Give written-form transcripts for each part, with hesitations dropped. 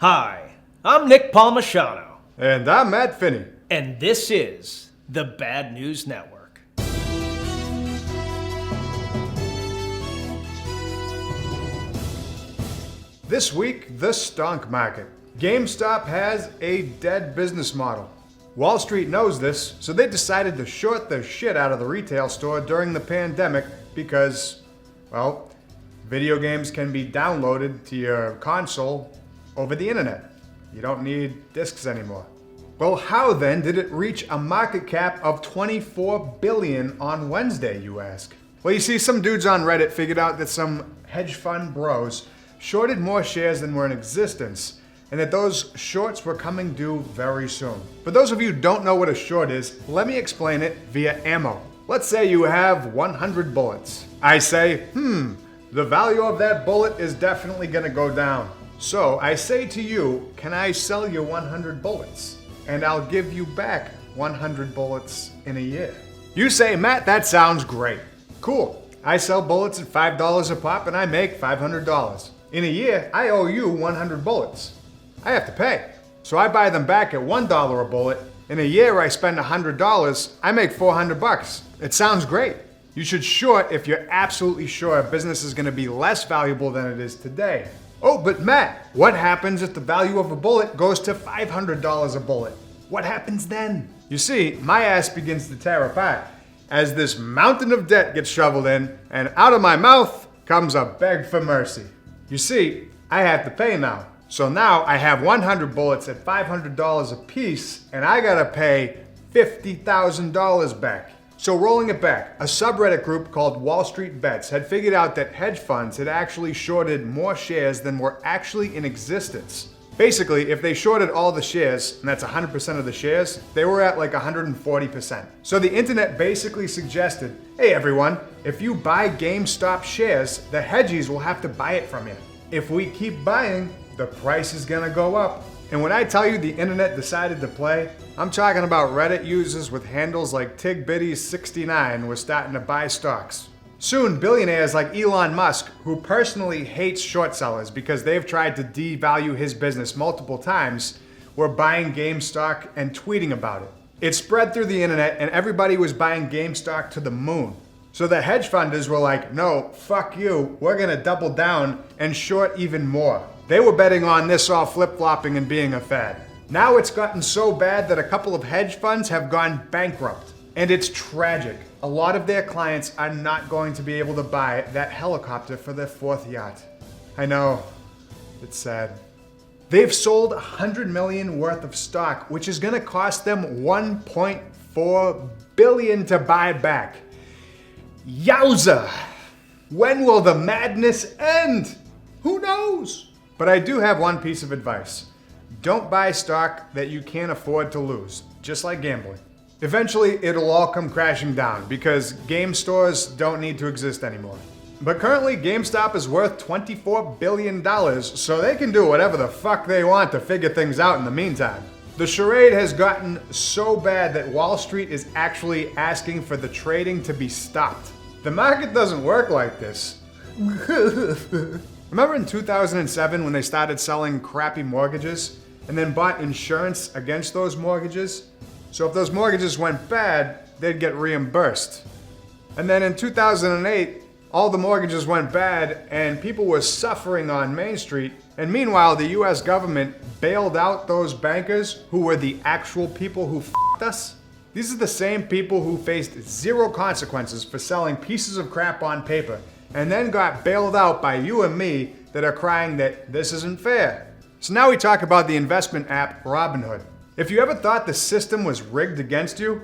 Hi, I'm Nick Palmisano, And I'm Matt Finney. and this is the Bad News Network. This week, the stonk market. GameStop has a dead business model. Wall Street knows this, so they decided to short the shit out of the retail store during the pandemic because, well, video games can be downloaded to your console over the internet. You don't need discs anymore. Well, how then did it reach a market cap of $24 billion on Wednesday, you ask? Well, you see, some dudes on Reddit figured out that some hedge fund bros shorted more shares than were in existence, and that those shorts were coming due very soon. For those of you who don't know what a short is, let me explain it via ammo. Let's say you have 100 bullets. I say, the value of that bullet is definitely gonna go down. So I say to you, can I sell you 100 bullets? And I'll give you back 100 bullets in a year. You say, Matt, that sounds great. Cool. I sell bullets at $5 a pop and I make $500. In a year, I owe you 100 bullets. I have to pay. So I buy them back at $1 a bullet. In a year, I spend $100. I make $400. It sounds great. You should short if you're absolutely sure a business is gonna be less valuable than it is today. Oh, but Matt, what happens if the value of a bullet goes to $500 a bullet? What happens then? You see, my ass begins to tear apart as this mountain of debt gets shoveled in, and out of my mouth comes a beg for mercy. You see, I have to pay now. So now I have 100 bullets at $500 a piece, and I gotta pay $50,000 back. So rolling it back, a subreddit group called Wall Street Bets had figured out that hedge funds had actually shorted more shares than were actually in existence. Basically, if they shorted all the shares, and that's 100% of the shares, they were at like 140%. So the internet basically suggested, hey everyone, if you buy GameStop shares, the hedgies will have to buy it from you. If we keep buying, the price is gonna go up. And when I tell you the internet decided to play, I'm talking about Reddit users with handles like TigBitties69 were starting to buy stocks. Soon, billionaires like Elon Musk, who personally hates short sellers because they've tried to devalue his business multiple times, were buying GameStop and tweeting about it. It spread through the internet and everybody was buying GameStop to the moon. So the hedge funders were like, no, fuck you, we're gonna double down and short even more. They were betting on this all flip-flopping and being a fad. Now it's gotten so bad that a couple of hedge funds have gone bankrupt. And it's tragic. A lot of their clients are not going to be able to buy that helicopter for their fourth yacht. I know, it's sad. They've sold $100 million worth of stock, which is gonna cost them $1.4 billion to buy back. Yowza! When will the madness end? Who knows? But I do have one piece of advice. Don't buy stock that you can't afford to lose, just like gambling. Eventually, it'll all come crashing down because game stores don't need to exist anymore. But currently, GameStop is worth $24 billion, so they can do whatever the fuck they want to figure things out in the meantime. The charade has gotten so bad that Wall Street is actually asking for the trading to be stopped. The market doesn't work like this. Remember in 2007 when they started selling crappy mortgages and then bought insurance against those mortgages? So if those mortgages went bad, they'd get reimbursed. And then in 2008, all the mortgages went bad and people were suffering on Main Street. And meanwhile, the US government bailed out those bankers who were the actual people who f***ed us. These are the same people who faced zero consequences for selling pieces of crap on paper and then got bailed out by you and me that are crying that this isn't fair. So now we talk about the investment app Robinhood. If you ever thought the system was rigged against you,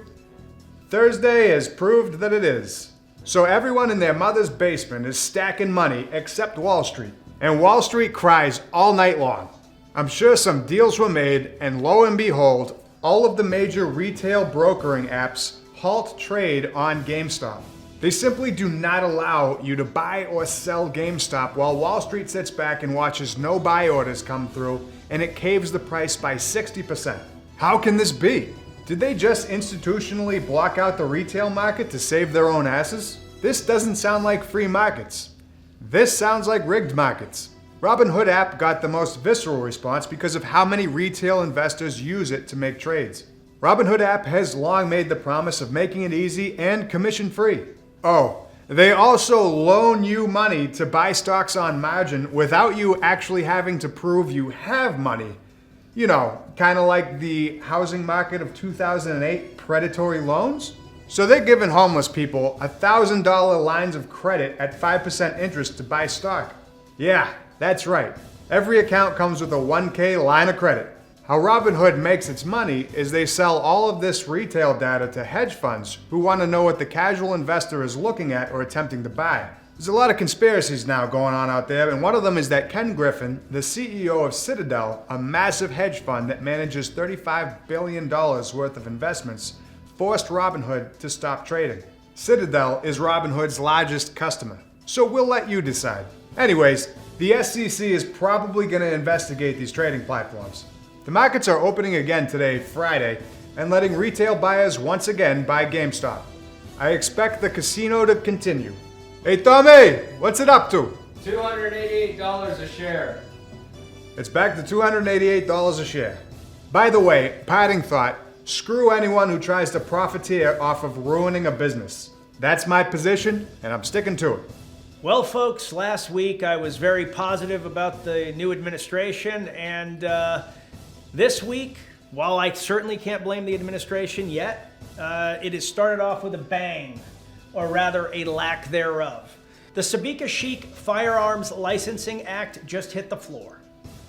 Thursday has proved that it is. So everyone in their mother's basement is stacking money except Wall Street. And Wall Street cries all night long. I'm sure some deals were made, and lo and behold, all of the major retail brokering apps halt trade on GameStop. They simply do not allow you to buy or sell GameStop while Wall Street sits back and watches no buy orders come through, and it caves the price by 60%. How can this be? Did they just institutionally block out the retail market to save their own asses? This doesn't sound like free markets. This sounds like rigged markets. Robinhood app got the most visceral response because of how many retail investors use it to make trades. Robinhood app has long made the promise of making it easy and commission-free. Oh, they also loan you money to buy stocks on margin without you actually having to prove you have money. You know, kind of like the housing market of 2008 predatory loans. So they're giving homeless people $1,000 lines of credit at 5% interest to buy stock. Yeah, that's right. Every account comes with a 1K line of credit. How Robinhood makes its money is they sell all of this retail data to hedge funds who want to know what the casual investor is looking at or attempting to buy. There's a lot of conspiracies now going on out there, and one of them is that Ken Griffin, the CEO of Citadel, a massive hedge fund that manages $35 billion worth of investments, forced Robinhood to stop trading. Citadel is Robinhood's largest customer, so we'll let you decide. Anyways, the SEC is probably going to investigate these trading platforms. The markets are opening again today, Friday, and letting retail buyers once again buy GameStop. I expect the casino to continue. Hey Tommy, what's it up to? $288 a share. It's back to $288 a share. By the way, parting thought, screw anyone who tries to profiteer off of ruining a business. That's my position, and I'm sticking to it. Well, folks, last week I was very positive about the new administration, and this week, while I certainly can't blame the administration yet, it has started off with a bang, or rather a lack thereof. The Sabika Chic Firearms Licensing Act just hit the floor.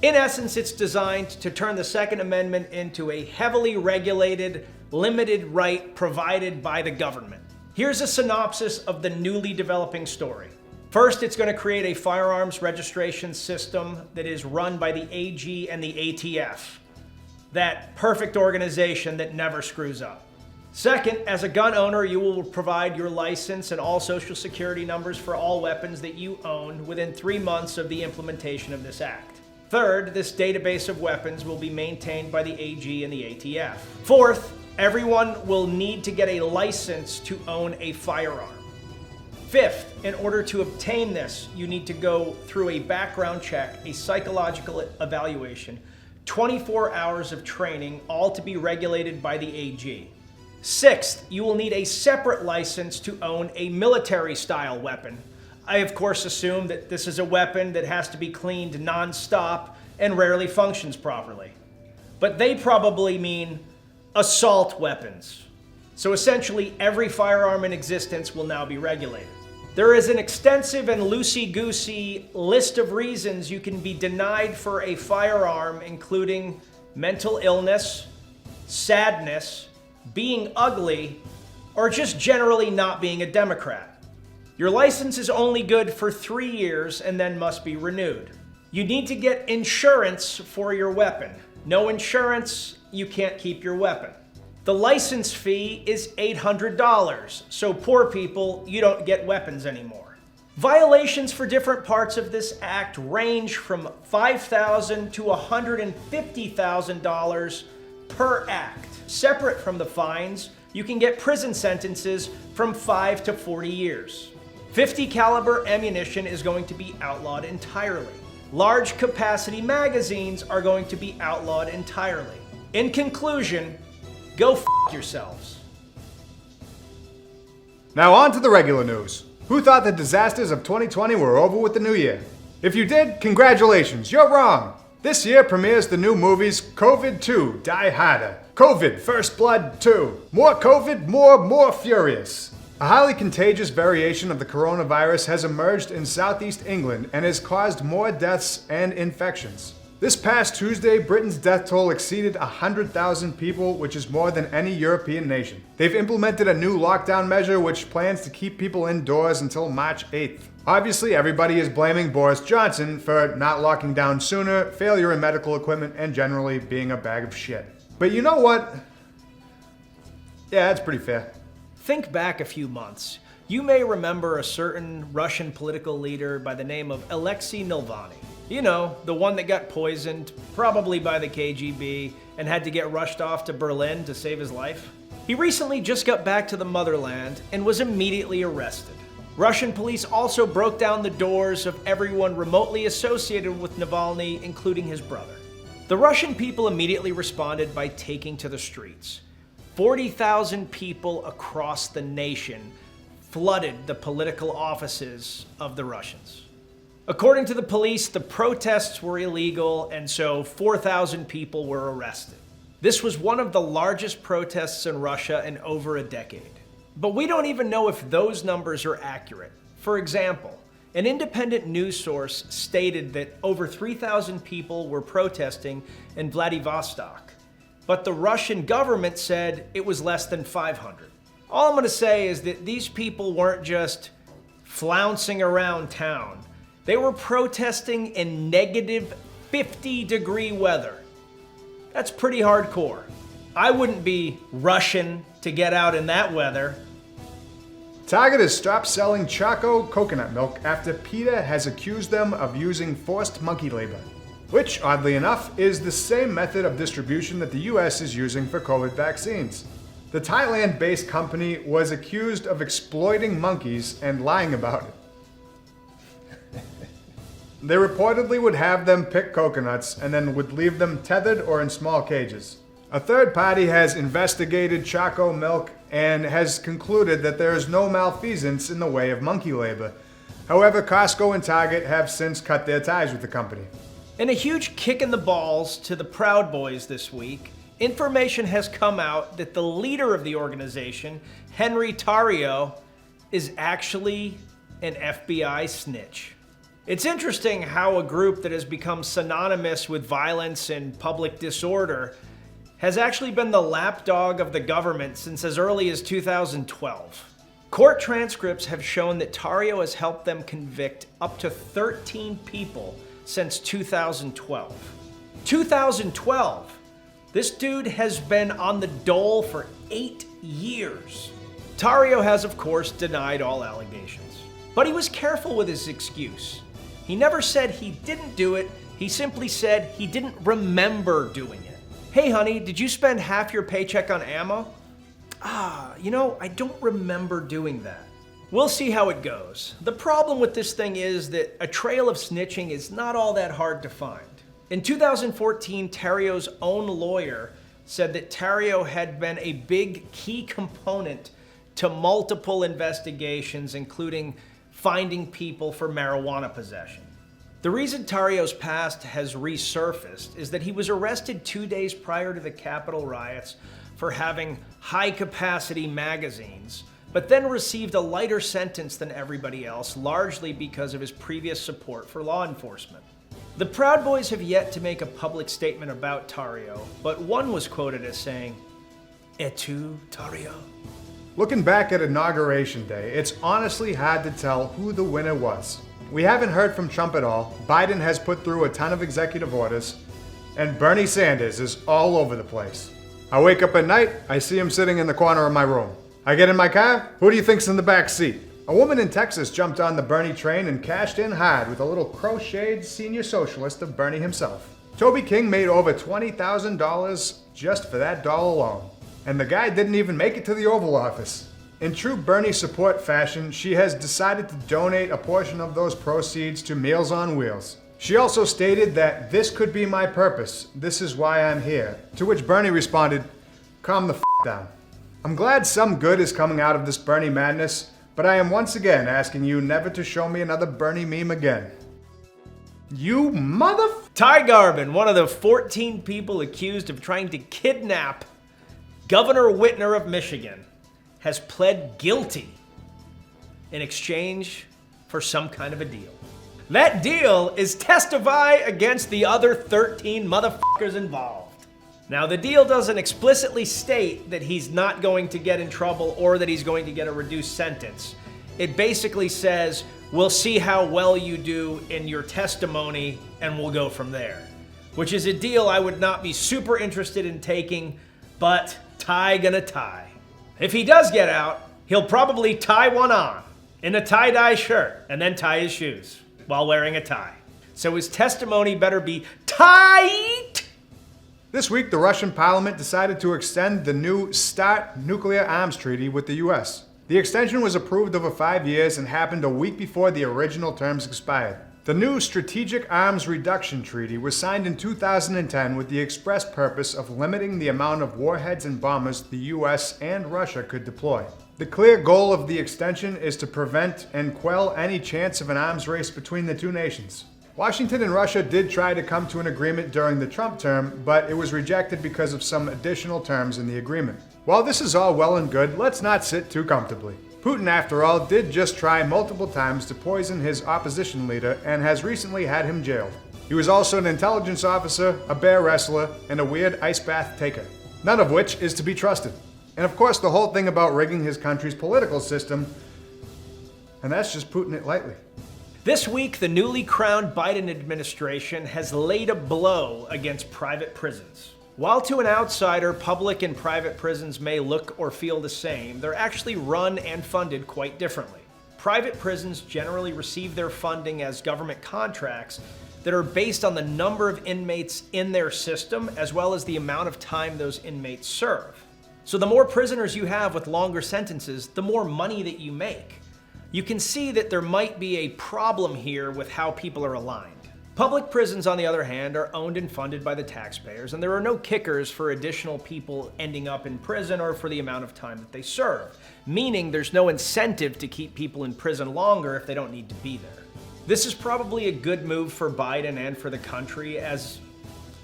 In essence, it's designed to turn the Second Amendment into a heavily regulated, limited right provided by the government. Here's a synopsis of the newly developing story. First, it's going to create a firearms registration system that is run by the AG and the ATF. That perfect organization that never screws up. Second, as a gun owner, you will provide your license and all social security numbers for all weapons that you own within 3 months of the implementation of this act. Third, this database of weapons will be maintained by the AG and the ATF. Fourth, everyone will need to get a license to own a firearm. Fifth, in order to obtain this, you need to go through a background check, a psychological evaluation, 24 hours of training, all to be regulated by the AG. Sixth, you will need a separate license to own a military-style weapon. I, of course, assume that this is a weapon that has to be cleaned non-stop and rarely functions properly. But they probably mean assault weapons. So essentially, every firearm in existence will now be regulated. There is an extensive and loosey-goosey list of reasons you can be denied for a firearm, including mental illness, sadness, being ugly, or just generally not being a Democrat. Your license is only good for 3 years and then must be renewed. You need to get insurance for your weapon. No insurance, you can't keep your weapon. The license fee is $800, so poor people, you don't get weapons anymore. Violations for different parts of this act range from $5,000 to $150,000 per act. Separate from the fines, you can get prison sentences from 5 to 40 years. .50 caliber ammunition is going to be outlawed entirely. Large capacity magazines are going to be outlawed entirely. In conclusion, go f*** yourselves. Now on to the regular news. Who thought the disasters of 2020 were over with the new year? If you did, congratulations, you're wrong. This year premieres the new movies COVID 2, Die Harder, COVID, First Blood 2, More COVID, More Furious. A highly contagious variation of the coronavirus has emerged in southeast England and has caused more deaths and infections. This past Tuesday, Britain's death toll exceeded 100,000 people, which is more than any European nation. They've implemented a new lockdown measure which plans to keep people indoors until March 8th. Obviously, everybody is blaming Boris Johnson for not locking down sooner, failure in medical equipment, and generally being a bag of shit. But you know what? Yeah, that's pretty fair. Think back a few months. You may remember a certain Russian political leader by the name of Alexei Navalny. You know, the one that got poisoned, probably by the KGB, and had to get rushed off to Berlin to save his life. He recently just got back to the motherland and was immediately arrested. Russian police also broke down the doors of everyone remotely associated with Navalny, including his brother. The Russian people immediately responded by taking to the streets. 40,000 people across the nation flooded the political offices of the Russians. According to the police, the protests were illegal, and so 4,000 people were arrested. This was one of the largest protests in Russia in over a decade. But we don't even know if those numbers are accurate. For example, an independent news source stated that over 3,000 people were protesting in Vladivostok, but the Russian government said it was less than 500. All I'm going to say is that these people weren't just flouncing around town. They were protesting in negative 50-degree weather. That's pretty hardcore. I wouldn't be rushing to get out in that weather. Target has stopped selling Choco coconut milk after PETA has accused them of using forced monkey labor, which, oddly enough, is the same method of distribution that the US is using for COVID vaccines. The Thailand-based company was accused of exploiting monkeys and lying about it. They reportedly would have them pick coconuts and then would leave them tethered or in small cages. A third party has investigated Choco milk and has concluded that there is no malfeasance in the way of monkey labor. However, Costco and Target have since cut their ties with the company. In a huge kick in the balls to the Proud Boys this week, information has come out that the leader of the organization, Henry Tarrio, is actually an FBI snitch. It's interesting how a group that has become synonymous with violence and public disorder has actually been the lapdog of the government since as early as 2012. Court transcripts have shown that Tarrio has helped them convict up to 13 people since 2012. 2012! This dude has been on the dole for 8 years. Tarrio has, of course, denied all allegations. But he was careful with his excuse. He never said he didn't do it, he simply said he didn't remember doing it. Hey honey, did you spend half your paycheck on ammo? I don't remember doing that. We'll see how it goes. The problem with this thing is that a trail of snitching is not all that hard to find. In 2014, Tarrio's own lawyer said that Tarrio had been a big key component to multiple investigations, including finding people for marijuana possession. The reason Tarrio's past has resurfaced is that he was arrested 2 days prior to the Capitol riots for having high-capacity magazines, but then received a lighter sentence than everybody else, largely because of his previous support for law enforcement. The Proud Boys have yet to make a public statement about Tarrio, but one was quoted as saying, "Et tu, Tarrio?" Looking back at Inauguration Day, it's honestly hard to tell who the winner was. We haven't heard from Trump at all, Biden has put through a ton of executive orders, and Bernie Sanders is all over the place. I wake up at night, I see him sitting in the corner of my room. I get in my car, who do you think's in the back seat? A woman in Texas jumped on the Bernie train and cashed in hard with a little crocheted senior socialist of Bernie himself. Toby King made over $20,000 just for that doll alone. And the guy didn't even make it to the Oval Office. In true Bernie support fashion, she has decided to donate a portion of those proceeds to Meals on Wheels. She also stated that this could be my purpose, this is why I'm here. To which Bernie responded, calm the f*** down. I'm glad some good is coming out of this Bernie madness, but I am once again asking you never to show me another Bernie meme again. You mother... Ty Garbin, one of the 14 people accused of trying to kidnap Governor Whitner of Michigan, has pled guilty in exchange for some kind of a deal. That deal is testify against the other 13 motherfuckers involved. Now, the deal doesn't explicitly state that he's not going to get in trouble or that he's going to get a reduced sentence. It basically says, we'll see how well you do in your testimony and we'll go from there. Which is a deal I would not be super interested in taking, but Ty gonna tie. If he does get out, he'll probably tie one on in a tie-dye shirt and then tie his shoes while wearing a tie. So his testimony better be tight. This week, the Russian parliament decided to extend the new START nuclear arms treaty with the US. The extension was approved over 5 years and happened a week before the original terms expired. The new Strategic Arms Reduction Treaty was signed in 2010 with the express purpose of limiting the amount of warheads and bombers the US and Russia could deploy. The clear goal of the extension is to prevent and quell any chance of an arms race between the two nations. Washington and Russia did try to come to an agreement during the Trump term, but it was rejected because of some additional terms in the agreement. While this is all well and good, let's not sit too comfortably. Putin, after all, did just try multiple times to poison his opposition leader and has recently had him jailed. He was also an intelligence officer, a bear wrestler, and a weird ice bath taker, none of which is to be trusted. And of course, the whole thing about rigging his country's political system, and that's just putting it lightly. This week, the newly crowned Biden administration has laid a blow against private prisons. While to an outsider, public and private prisons may look or feel the same, they're actually run and funded quite differently. Private prisons generally receive their funding as government contracts that are based on the number of inmates in their system, as well as the amount of time those inmates serve. So the more prisoners you have with longer sentences, the more money that you make. You can see that there might be a problem here with how people are aligned. Public prisons, on the other hand, are owned and funded by the taxpayers, and there are no kickers for additional people ending up in prison or for the amount of time that they serve, meaning there's no incentive to keep people in prison longer if they don't need to be there. This is probably a good move for Biden and for the country, as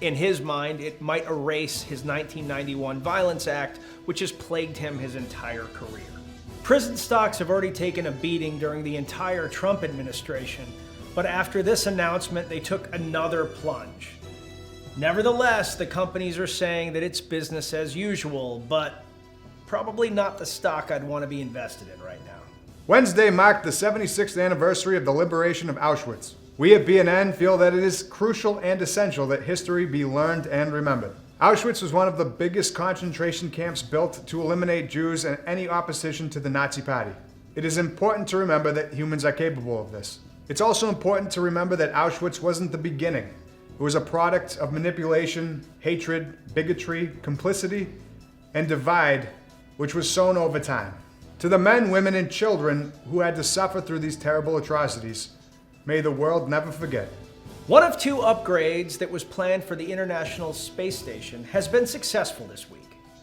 in his mind, it might erase his 1991 Violence Act, which has plagued him his entire career. Prison stocks have already taken a beating during the entire Trump administration, but after this announcement, they took another plunge. Nevertheless, the companies are saying that it's business as usual, but probably not the stock I'd want to be invested in right now. Wednesday marked the 76th anniversary of the liberation of Auschwitz. We at BNN feel that it is crucial and essential that history be learned and remembered. Auschwitz was one of the biggest concentration camps built to eliminate Jews and any opposition to the Nazi Party. It is important to remember that humans are capable of this. It's also important to remember that Auschwitz wasn't the beginning. It was a product of manipulation, hatred, bigotry, complicity, and divide, which was sown over time. To the men, women, and children who had to suffer through these terrible atrocities, may the world never forget. One of two upgrades that was planned for the International Space Station has been successful this week.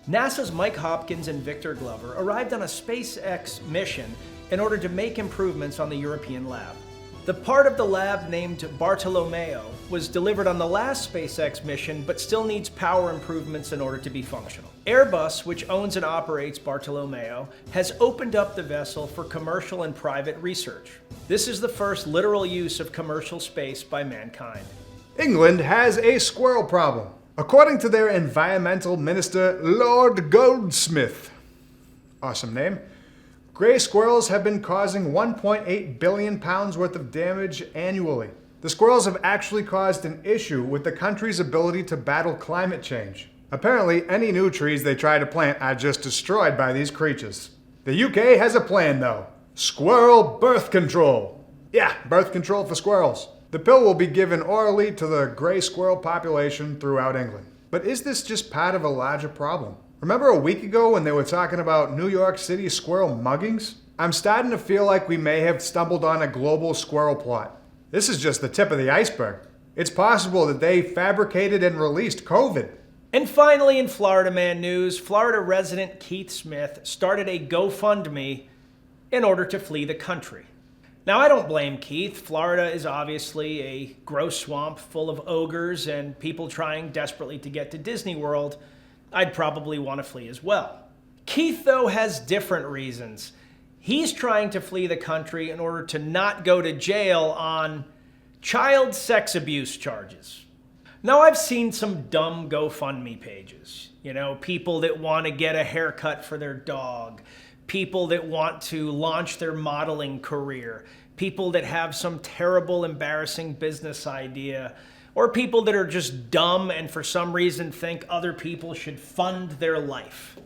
NASA's Mike Hopkins and Victor Glover arrived on a SpaceX mission in order to make improvements on the European lab. The part of the lab named Bartolomeo was delivered on the last SpaceX mission, but still needs power improvements in order to be functional. Airbus, which owns and operates Bartolomeo, has opened up the vessel for commercial and private research. This is the first literal use of commercial space by mankind. England has a squirrel problem. According to their environmental minister, Lord Goldsmith, awesome name, gray squirrels have been causing 1.8 billion pounds worth of damage annually. The squirrels have actually caused an issue with the country's ability to battle climate change. Apparently, any new trees they try to plant are just destroyed by these creatures. The UK has a plan though. Squirrel birth control. Yeah, birth control for squirrels. The pill will be given orally to the gray squirrel population throughout England. But is this just part of a larger problem? Remember a week ago when they were talking about New York City squirrel muggings? I'm starting to feel like we may have stumbled on a global squirrel plot. This is just the tip of the iceberg. It's possible that they fabricated and released COVID. And finally, in Florida Man news, Florida resident Keith Smith started a GoFundMe in order to flee the country. Now, I don't blame Keith. Florida is obviously a gross swamp full of ogres and people trying desperately to get to Disney World. I'd probably want to flee as well. Keith, though, has different reasons. He's trying to flee the country in order to not go to jail on child sex abuse charges. Now, I've seen some dumb GoFundMe pages. You know, people that want to get a haircut for their dog, people that want to launch their modeling career, people that have some terrible, embarrassing business idea, or people that are just dumb and for some reason think other people should fund their life.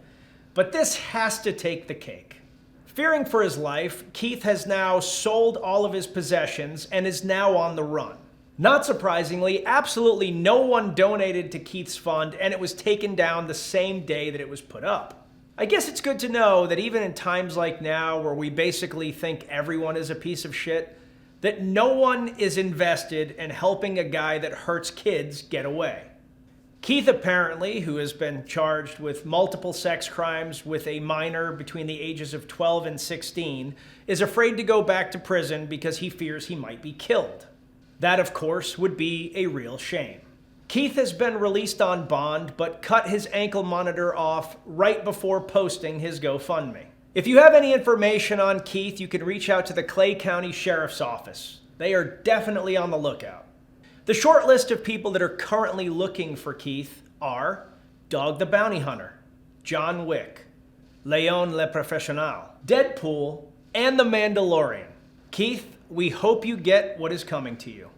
But this has to take the cake. Fearing for his life, Keith has now sold all of his possessions and is now on the run. Not surprisingly, absolutely no one donated to Keith's fund, and it was taken down the same day that it was put up. I guess it's good to know that even in times like now, where we basically think everyone is a piece of shit, that no one is invested in helping a guy that hurts kids get away. Keith, apparently, who has been charged with multiple sex crimes with a minor between the ages of 12 and 16, is afraid to go back to prison because he fears he might be killed. That, of course, would be a real shame. Keith has been released on bond, but cut his ankle monitor off right before posting his GoFundMe. If you have any information on Keith, you can reach out to the Clay County Sheriff's Office. They are definitely on the lookout. The short list of people that are currently looking for Keith are Dog the Bounty Hunter, John Wick, Leon Le Professionnel, Deadpool, and The Mandalorian. Keith, we hope you get what is coming to you.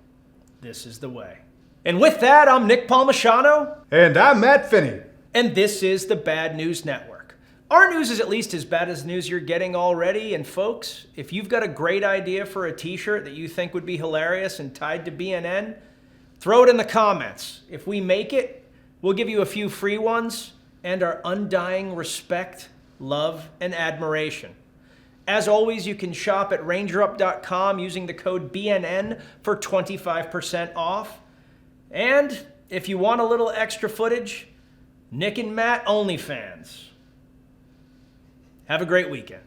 This is the way. And with that, I'm Nick Palmisciano. And I'm Matt Finney. And this is the Bad News Network. Our news is at least as bad as the news you're getting already. And folks, if you've got a great idea for a t-shirt that you think would be hilarious and tied to BNN, throw it in the comments. If we make it, we'll give you a few free ones and our undying respect, love, and admiration. As always, you can shop at rangerup.com using the code BNN for 25% off. And if you want a little extra footage, Nick and Matt OnlyFans. Have a great weekend.